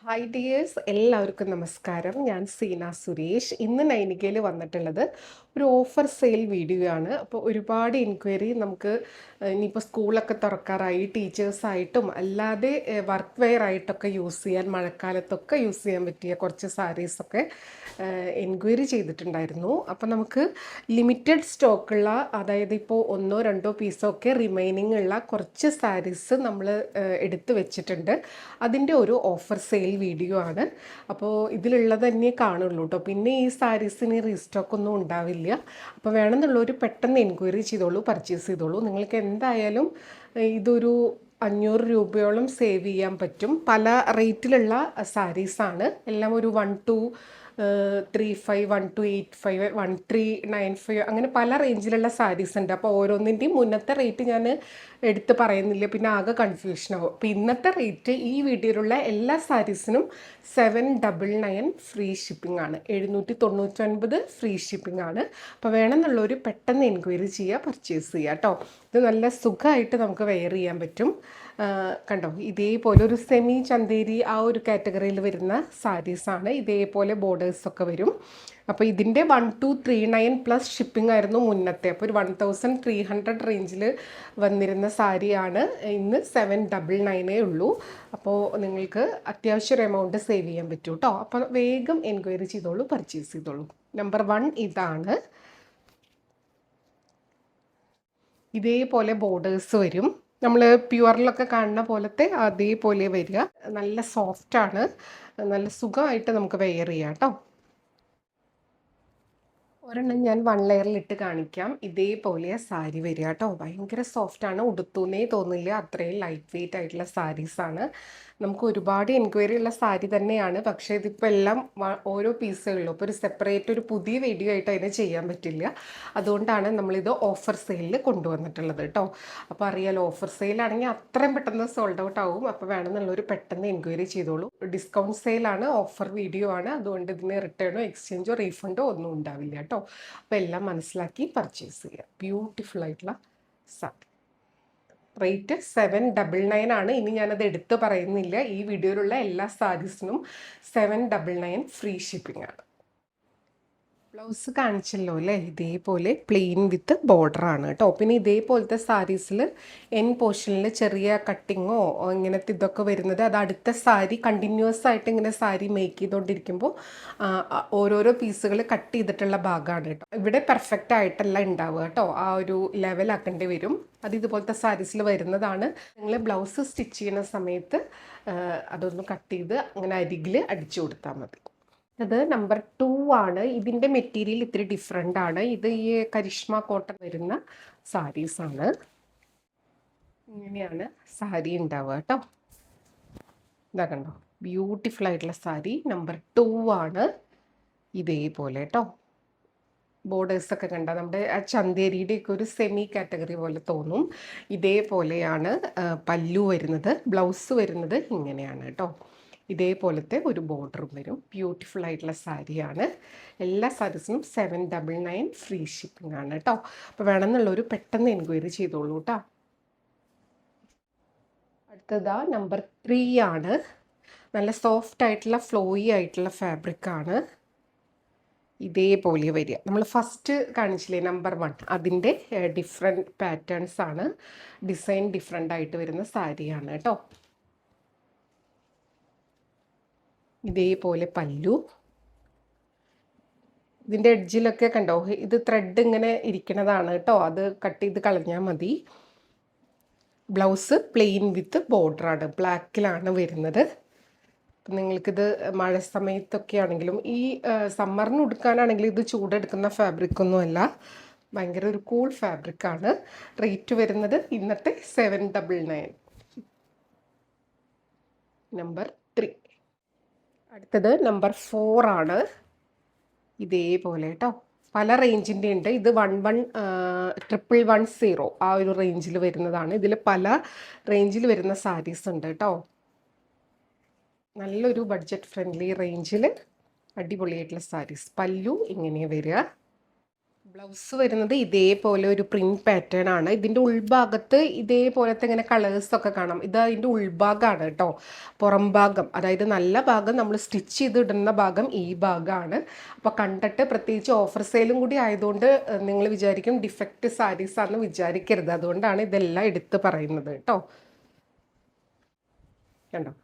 Hi dears, എല്ലാവർക്കും നമസ്കാരം. ഞാൻ സീന സുരേഷ്. ഇന്ന് നൈനികയിൽ വന്നിട്ടുള്ളത് ഒരു ഓഫർ സെയിൽ വീഡിയോ ആണ്. അപ്പോൾ ഒരുപാട് എൻക്വയറി നമുക്ക് ഇനിയിപ്പോൾ സ്കൂളൊക്കെ തുറക്കാറായി ടീച്ചേഴ്സായിട്ടും അല്ലാതെ വർക്ക് വെയർ ആയിട്ടൊക്കെ യൂസ് ചെയ്യാൻ, മഴക്കാലത്തൊക്കെ യൂസ് ചെയ്യാൻ പറ്റിയ കുറച്ച് സാരീസൊക്കെ എൻക്വയറി ചെയ്തിട്ടുണ്ടായിരുന്നു. അപ്പോൾ നമുക്ക് ലിമിറ്റഡ് സ്റ്റോക്കുള്ള, അതായത് ഇപ്പോൾ ഒന്നോ രണ്ടോ പീസോ ഒക്കെ റിമൈനിങ് ഉള്ള കുറച്ച് സാരീസ് നമ്മൾ എടുത്തു വെച്ചിട്ടുണ്ട്. അതിൻ്റെ ഒരു ഓഫർ സെയിൽ വീഡിയോ ആണ്. അപ്പോൾ ഇതിലുള്ളത് തന്നെ കാണുള്ളൂ കേട്ടോ. പിന്നെ ഈ സാരീസിന് റീസ്റ്റോക്ക് ഒന്നും ഉണ്ടാവില്ല. അപ്പോൾ വേണമെന്നുള്ളവർ പെട്ടെന്ന് എൻക്വയറി ചെയ്തോളൂ, പർച്ചേസ് ചെയ്തോളൂ. നിങ്ങൾക്ക് എന്തായാലും ഇതൊരു 500 രൂപയോളം സേവ് ചെയ്യാൻ പറ്റും. പല റേറ്റിലുള്ള സാരീസാണ്. എല്ലാം ഒരു 1235, 1285, 1395 അങ്ങനെ പല റേഞ്ചിലുള്ള സാരീസ് ഉണ്ട്. അപ്പോൾ ഓരോന്നിൻ്റെയും മുന്നത്തെ റേറ്റ് ഞാൻ എടുത്ത് പറയുന്നില്ല, പിന്നെ ആകെ കൺഫ്യൂഷൻ ആവും. അപ്പോൾ ഇന്നത്തെ റേറ്റ് ഈ വീഡിയോയിലുള്ള എല്ലാ സാരീസിനും 799 ഫ്രീ ഷിപ്പിംഗ് ആണ്. 799 ഫ്രീ ഷിപ്പിംഗ് ആണ്. അപ്പോൾ വേണമെന്നുള്ളവർ പെട്ടെന്ന് എൻക്വയറി ചെയ്യുക, പർച്ചേസ് ചെയ്യുക കേട്ടോ. ഇത് നല്ല സുഖമായിട്ട് നമുക്ക് വെയർ ചെയ്യാൻ പറ്റും. കണ്ടോ, ഇതേപോലെ ഒരു സെമി ചന്തേരി ആ ഒരു കാറ്റഗറിയിൽ വരുന്ന സാരീസാണ്. ഇതേപോലെ ബോർഡേഴ്സൊക്കെ വരും. അപ്പോൾ ഇതിൻ്റെ 1239 പ്ലസ് ഷിപ്പിംഗ് ആയിരുന്നു മുന്നത്തെ. അപ്പോൾ ഒരു 1300 റേഞ്ചിൽ വന്നിരുന്ന സാരിയാണ്. ഇന്ന് 799 ഉള്ളൂ. അപ്പോൾ നിങ്ങൾക്ക് അത്യാവശ്യം ഒരു എമൗണ്ട് സേവ് ചെയ്യാൻ പറ്റും കേട്ടോ. അപ്പോൾ വേഗം എൻക്വയറി ചെയ്തോളൂ, പർച്ചേസ് ചെയ്തോളൂ. നമ്പർ 1 ഇതാണ്. ഇതേപോലെ ബോർഡേഴ്സ് വരും. നമ്മൾ പ്യുവറിലൊക്കെ കാണുന്ന പോലത്തെ അതേപോലെ വരിക. നല്ല സോഫ്റ്റാണ്, നല്ല സുഖമായിട്ട് നമുക്ക് വെയർ ചെയ്യാം കേട്ടോ. ഒരെണ്ണം ഞാൻ 1 ലെയറിലിട്ട് കാണിക്കാം. ഇതേപോലെ സാരി വരിക കേട്ടോ. ഭയങ്കര സോഫ്റ്റാണ്, ഉടുത്തൂന്നേ തോന്നില്ല, അത്രയും ലൈറ്റ് വെയിറ്റ് ആയിട്ടുള്ള സാരീസാണ്. നമുക്ക് ഒരുപാട് എൻക്വയറി ഉള്ള സാരി തന്നെയാണ്. പക്ഷേ ഇതിപ്പോൾ എല്ലാം ഓരോ പീസുകളിലും ഇപ്പോൾ ഒരു സെപ്പറേറ്റ് ഒരു പുതിയ വീഡിയോ ആയിട്ട് അതിന് ചെയ്യാൻ പറ്റില്ല. അതുകൊണ്ടാണ് നമ്മളിത് ഓഫർ സെയിലിൽ കൊണ്ടുവന്നിട്ടുള്ളത് കേട്ടോ. അപ്പോൾ അറിയാലോ, ഓഫർ സെയിലാണെങ്കിൽ അത്രയും പെട്ടെന്ന് സോൾഡ് ഔട്ട് ആവും. അപ്പോൾ വേണമെന്നുള്ളൊരു പെട്ടെന്ന് എൻക്വയറി ചെയ്തോളൂ. ഡിസ്കൗണ്ട് സെയിലാണ്, ഓഫർ വീഡിയോ ആണ്. അതുകൊണ്ട് ഇതിന് റിട്ടേണോ എക്സ്ചേഞ്ചോ റീഫണ്ടോ ഒന്നും ഉണ്ടാവില്ല കേട്ടോ. അപ്പോൾ എല്ലാം മനസ്സിലാക്കി പർച്ചേസ് ചെയ്യുക. ബ്യൂട്ടിഫുൾ ആയിട്ടുള്ള സാരി. റേറ്റ് 799 ആണ്. ഇനി ഞാനത് എടുത്ത് പറയുന്നില്ല. ഈ വീഡിയോയിലുള്ള എല്ലാ സാരീസിനും 799 ഫ്രീ ഷിപ്പിംഗ് ആണ്. ബ്ലൗസ് കാണിച്ചല്ലോ അല്ലേ, ഇതേപോലെ പ്ലെയിൻ വിത്ത് ബോർഡർ ആണ് കേട്ടോ. പിന്നെ ഇതേപോലത്തെ സാരീസിൽ എൻ പോർഷനിൽ ചെറിയ കട്ടിങ്ങോ ഇങ്ങനത്തെ ഇതൊക്കെ വരുന്നത്, അത് അടുത്ത സാരി കണ്ടിന്യൂസ് ആയിട്ട് ഇങ്ങനെ സാരി മേക്ക് ചെയ്തുകൊണ്ടിരിക്കുമ്പോൾ ഓരോരോ പീസുകൾ കട്ട് ചെയ്തിട്ടുള്ള ഭാഗമാണ് കേട്ടോ. ഇവിടെ പെർഫെക്റ്റ് ആയിട്ടല്ല ഉണ്ടാവുക കേട്ടോ. ആ ഒരു ലെവലാക്കേണ്ടി വരും. അത് ഇതുപോലത്തെ സാരീസിൽ വരുന്നതാണ്. നിങ്ങൾ ബ്ലൗസ് സ്റ്റിച്ച് ചെയ്യുന്ന സമയത്ത് അതൊന്ന് കട്ട് ചെയ്ത് അങ്ങനെ അരികിൽ അടിച്ചു കൊടുത്താൽ മതി. ഇത് നമ്പർ 2 ആണ്. ഇതിൻ്റെ മെറ്റീരിയൽ ഇത്തിരി ഡിഫറെൻ്റ് ആണ്. ഇത് ഈ കരിഷ്മ കോട്ടൺ വരുന്ന സാരീസാണ്. ഇങ്ങനെയാണ് സാരി ഉണ്ടാവുക കേട്ടോ. ഇതാ കണ്ടോ, ബ്യൂട്ടിഫുൾ ആയിട്ടുള്ള സാരി. നമ്പർ 2 ആണ്. ഇതേപോലെ കേട്ടോ. ബോർഡേഴ്സൊക്കെ കണ്ട നമ്മുടെ ആ ചന്തേരിയുടെയൊക്കെ ഒരു സെമി കാറ്റഗറി പോലെ തോന്നും. ഇതേപോലെയാണ് പല്ലു വരുന്നത്. ബ്ലൗസ് വരുന്നത് ഇങ്ങനെയാണ് കേട്ടോ. ഇതേപോലത്തെ ഒരു ബോർഡറും വരും. ബ്യൂട്ടിഫുൾ ആയിട്ടുള്ള സാരിയാണ്. എല്ലാ സാരീസിനും 799 ഫ്രീ ഷിപ്പിംഗ് ആണ് കേട്ടോ. അപ്പോൾ വേണമെന്നുള്ളൊരു പെട്ടെന്ന് എൻക്വയറി ചെയ്തോളൂ കേട്ടോ. അടുത്തതാ നമ്പർ 3 ആണ്. നല്ല സോഫ്റ്റ് ആയിട്ടുള്ള ഫ്ലോയി ആയിട്ടുള്ള ഫാബ്രിക്കാണ്. ഇതേപോലെ വരിക. നമ്മൾ ഫസ്റ്റ് കാണിച്ചില്ലേ നമ്പർ 1, അതിൻ്റെ ഡിഫറെൻറ്റ് പാറ്റേൺസ് ആണ്. ഡിസൈൻ ഡിഫറെൻ്റ് ആയിട്ട് വരുന്ന സാരിയാണ് കേട്ടോ. ഇതേപോലെ പല്ലു. ഇതിൻ്റെ എഡ്ജിലൊക്കെ കണ്ടോ, ഇത് ത്രെഡ് ഇങ്ങനെ ഇരിക്കുന്നതാണ് കേട്ടോ. അത് കട്ട് ചെയ്ത് കളഞ്ഞാൽ മതി. ബ്ലൗസ് പ്ലെയിൻ വിത്ത് ബോർഡറാണ്, ബ്ലാക്കിലാണ് വരുന്നത്. അപ്പം നിങ്ങൾക്കിത് മഴ സമയത്തൊക്കെ ആണെങ്കിലും ഈ സമ്മറിന് ഉടുക്കാനാണെങ്കിലും ഇത് ചൂടെടുക്കുന്ന ഫാബ്രിക്കൊന്നുമല്ല, ഭയങ്കര ഒരു കൂൾ ഫാബ്രിക്കാണ്. റേറ്റ് വരുന്നത് ഇന്നത്തെ 799. നമ്പർ 3. അടുത്തത് നമ്പർ 4 ആണ്. ഇതേപോലെ കേട്ടോ. പല റേഞ്ചിൻ്റെ ഉണ്ട്. ഇത് 1110 ആ ഒരു റേഞ്ചിൽ വരുന്നതാണ്. ഇതിൽ പല റേഞ്ചിൽ വരുന്ന സാരീസ് ഉണ്ട് കേട്ടോ. നല്ലൊരു ബഡ്ജറ്റ് ഫ്രണ്ട്ലി റേഞ്ചിൽ അടിപൊളിയായിട്ടുള്ള സാരീസ്. പല്ലു ഇങ്ങനെ വരിക. ബ്ലൗസ് വരുന്നത് ഇതേപോലെ ഒരു പ്രിന്റ് പാറ്റേൺ ആണ്. ഇതിൻ്റെ ഉൾഭാഗത്ത് ഇതേപോലത്തെ ഇങ്ങനെ കളേഴ്സൊക്കെ കാണാം. ഇത് അതിൻ്റെ ഉൾഭാഗമാണ് കേട്ടോ. പുറം ഭാഗം, അതായത് നല്ല ഭാഗം നമ്മൾ സ്റ്റിച്ച് ചെയ്തിടുന്ന ഭാഗം ഈ ഭാഗമാണ്. അപ്പോൾ കണ്ടിട്ട് പ്രത്യേകിച്ച് ഓഫർ സെയിലും കൂടി ആയതുകൊണ്ട് നിങ്ങൾ വിചാരിക്കും ഡിഫക്റ്റ് സാരീസാണെന്ന് വിചാരിക്കരുത്. അതുകൊണ്ടാണ് ഇതെല്ലാം എടുത്ത് പറയുന്നത് കേട്ടോ. കണ്ടോ,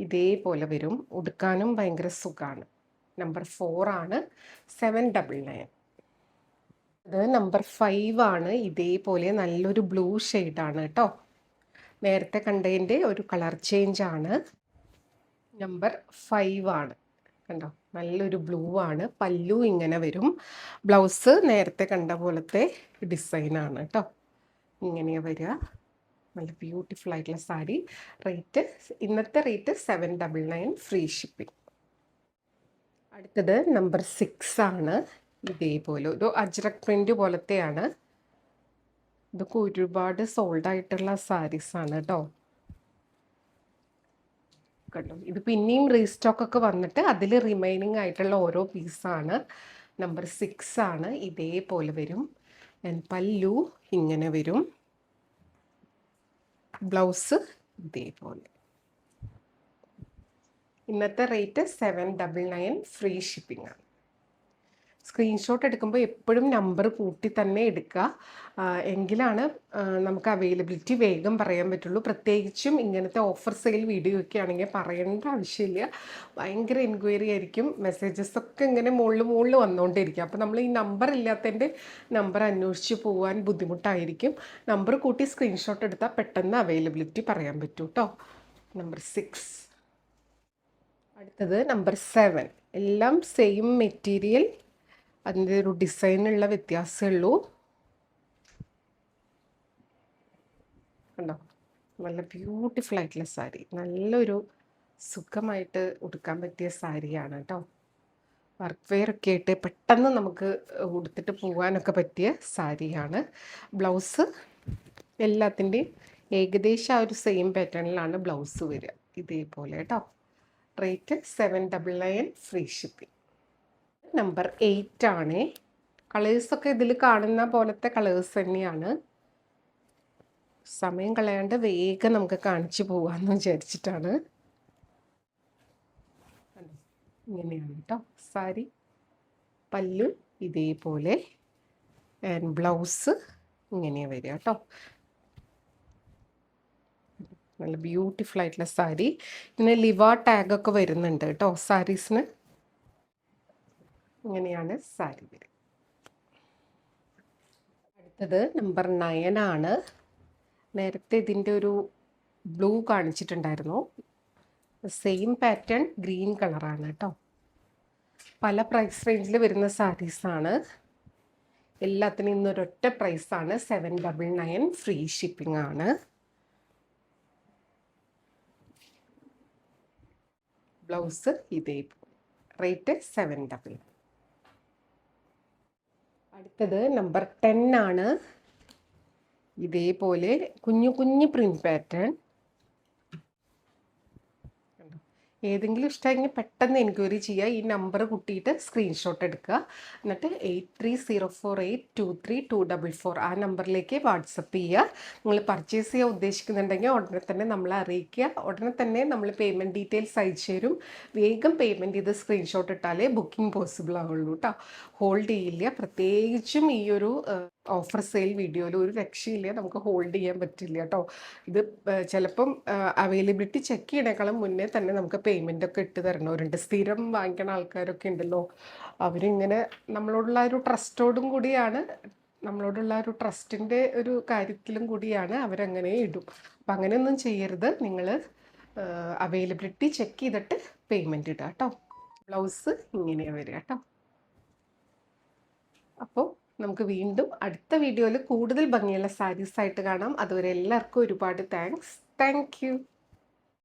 ഇതേപോലെ വരും. ഉടുക്കാനും ഭയങ്കര സുഖമാണ്. നമ്പർ 4 ആണ്, 799. ഇത് നമ്പർ 5 ആണ്. ഇതേപോലെ നല്ലൊരു ബ്ലൂ ഷെയ്ഡാണ് കേട്ടോ. നേരത്തെ കണ്ടതിൻ്റെ ഒരു കളർ ചേഞ്ച് ആണ്. നമ്പർ 5 ആണ്. കണ്ടോ, നല്ലൊരു ബ്ലൂ ആണ്. പല്ലു ഇങ്ങനെ വരും. ബ്ലൗസ് നേരത്തെ കണ്ട പോലത്തെ ഡിസൈനാണ് കേട്ടോ. ഇങ്ങനെയാണ് വരിക. നല്ല ബ്യൂട്ടിഫുൾ ആയിട്ടുള്ള സാരി. ഇന്നത്തെ റേറ്റ് 799, ഫ്രീ ഷിപ്പിംഗ്. അടുത്തത് നമ്പർ 6 ആണ്. ഇതേപോലെ ഒരു അജ്രക് പ്രിന്റ് പോലത്തെയാണ്. ഇതൊക്കെ ഒരുപാട് സോൾഡ് ആയിട്ടുള്ള സാരീസാണ് കേട്ടോ. കണ്ടോ, ഇത് പിന്നെയും റീസ്റ്റോക്ക് ഒക്കെ വന്നിട്ട് അതിൽ റിമൈനിങ് ആയിട്ടുള്ള ഓരോ പീസാണ്. നമ്പർ 6 ആണ്. ഇതേപോലെ വരും. പല്ലു ഇങ്ങനെ വരും. ബ്ലൗസ് ഇതേപോലെ. ഇന്നത്തെ റേറ്റ് 799, ഫ്രീ ഷിപ്പിംഗ് ആണ്. സ്ക്രീൻഷോട്ട് എടുക്കുമ്പോൾ എപ്പോഴും നമ്പർ കൂട്ടി തന്നെ എടുക്കുക. എങ്കിലാണ് നമുക്ക് അവൈലബിലിറ്റി വേഗം പറയാൻ പറ്റുള്ളൂ. പ്രത്യേകിച്ചും ഇങ്ങനത്തെ ഓഫർ സെയിൽ വീഡിയോ ഒക്കെ ആണെങ്കിൽ പറയേണ്ട ആവശ്യമില്ല. ഭയങ്കര എൻക്വയറി ആയിരിക്കും. മെസ്സേജസ് ഒക്കെ ഇങ്ങനെ മുകളിൽ വന്നുകൊണ്ടിരിക്കും. അപ്പോൾ നമ്മൾ ഈ നമ്പർ ഇല്ലാത്തതിൻ്റെ നമ്പർ അന്വേഷിച്ച് പോകാൻ ബുദ്ധിമുട്ടായിരിക്കും. നമ്പർ കൂട്ടി സ്ക്രീൻഷോട്ട് എടുത്താൽ പെട്ടെന്ന് അവൈലബിലിറ്റി പറയാൻ പറ്റും കേട്ടോ. നമ്പർ 6. അടുത്തത് നമ്പർ 7. എല്ലാം സെയിം മെറ്റീരിയൽ, അതിൻ്റെ ഒരു ഡിസൈനുള്ള വ്യത്യാസമേ ഉള്ളൂ. കണ്ടോ, നല്ല ബ്യൂട്ടിഫുൾ ആയിട്ടുള്ള സാരി. നല്ലൊരു സുഖമായിട്ട് ഉടുക്കാൻ പറ്റിയ സാരിയാണ് കേട്ടോ. വർക്ക് വെയർ ഒക്കെ ആയിട്ട് പെട്ടെന്ന് നമുക്ക് ഉടുത്തിട്ട് പോകാനൊക്കെ പറ്റിയ സാരിയാണ്. ബ്ലൗസ് എല്ലാത്തിൻ്റെയും ഏകദേശം ആ ഒരു സെയിം പാറ്റേണിലാണ് ബ്ലൗസ് വരിക. ഇതേപോലെ കേട്ടോ. Rate 799, free shipping. നമ്പർ 8 ആണ്. കളേഴ്സൊക്കെ ഇതിൽ കാണുന്ന പോലത്തെ കളേഴ്സ് തന്നെയാണ്. സമയം കളയാണ്ട് വേഗം നമുക്ക് കാണിച്ചു പോകാമെന്ന് വിചാരിച്ചിട്ടാണ്. ഇങ്ങനെയാണ് കേട്ടോ സാരി. പല്ലു ഇതേപോലെ, ബ്ലൗസ് ഇങ്ങനെയാണ് വരിക കേട്ടോ. നല്ല ബ്യൂട്ടിഫുൾ ആയിട്ടുള്ള സാരി. പിന്നെ ലിവ ടാഗൊക്കെ വരുന്നുണ്ട് കേട്ടോ സാരീസിന്. ഇങ്ങനെയാണ് സാരി വരിക. അടുത്തത് നമ്പർ 9 ആണ്. നേരത്തെ ഇതിൻ്റെ ഒരു ബ്ലൂ കാണിച്ചിട്ടുണ്ടായിരുന്നു. സെയിം പാറ്റേൺ ഗ്രീൻ കളറാണ് കേട്ടോ. പല പ്രൈസ് റേഞ്ചിൽ വരുന്ന സാരീസാണ്. എല്ലാത്തിനും ഇന്നൊരൊറ്റ പ്രൈസാണ്, 799, ഫ്രീ ഷിപ്പിംഗ് ആണ്. ബ്ലൗസ് ഇതേപോലെ. റേറ്റ് 799. അടുത്തത് നമ്പർ 10 ആണ്. ഇതേപോലെ കുഞ്ഞു കുഞ്ഞു പ്രിന്റ് പാറ്റേൺ. ഏതെങ്കിലും ഇഷ്ടമെങ്കിൽ പെട്ടെന്ന് എൻക്വയറി ചെയ്യുക. ഈ നമ്പർ കൂട്ടിയിട്ട് സ്ക്രീൻഷോട്ട് എടുക്കുക. എന്നിട്ട് 8304823244 ആ നമ്പറിലേക്ക് വാട്സപ്പ് ചെയ്യുക. നിങ്ങൾ പർച്ചേസ് ചെയ്യാൻ ഉദ്ദേശിക്കുന്നുണ്ടെങ്കിൽ ഉടനെ തന്നെ നമ്മളെ അറിയിക്കുക. ഉടനെ തന്നെ നമ്മൾ പേയ്മെൻറ്റ് ഡീറ്റെയിൽസ് അയച്ചു തരും. വേഗം പേയ്മെൻറ്റ് ചെയ്ത് സ്ക്രീൻഷോട്ട് ഇട്ടാലേ ബുക്കിംഗ് പോസിബിൾ ആവുള്ളൂ കേട്ടോ. ഹോൾഡ് ചെയ്യില്ല. പ്രത്യേകിച്ചും ഈ ഒരു ഓഫർ സെയിൽ വീഡിയോയിൽ ഒരു രക്ഷയില്ല. നമുക്ക് ഹോൾഡ് ചെയ്യാൻ പറ്റില്ല കേട്ടോ. ഇത് ചിലപ്പം അവൈലബിലിറ്റി ചെക്ക് ചെയ്യണേക്കാളും മുന്നേ തന്നെ നമുക്ക് പേയ്മെൻ്റ് ഒക്കെ ഇട്ട് തരണവരുണ്ട്. സ്ഥിരം വാങ്ങിക്കണ ആൾക്കാരൊക്കെ ഉണ്ടല്ലോ, അവരിങ്ങനെ നമ്മളോടുള്ള ഒരു ട്രസ്റ്റോടും കൂടിയാണ്, നമ്മളോടുള്ള ഒരു ട്രസ്റ്റിൻ്റെ ഒരു കാര്യത്തിലും കൂടിയാണ് അവരങ്ങനെ ഇടും. അപ്പം അങ്ങനെയൊന്നും ചെയ്യരുത്. നിങ്ങൾ അവൈലബിലിറ്റി ചെക്ക് ചെയ്തിട്ട് പേയ്മെൻറ്റ് ഇടുക കേട്ടോ. ബ്ലൗസ് ഇങ്ങനെയാണ് വരിക കേട്ടോ. അപ്പോൾ നമുക്ക് വീണ്ടും അടുത്ത വീഡിയോയിൽ കൂടുതൽ ഭംഗിയുള്ള സാരീസായിട്ട് കാണാം. അതുവരെ എല്ലാവർക്കും ഒരുപാട് താങ്ക്സ്. Thank you.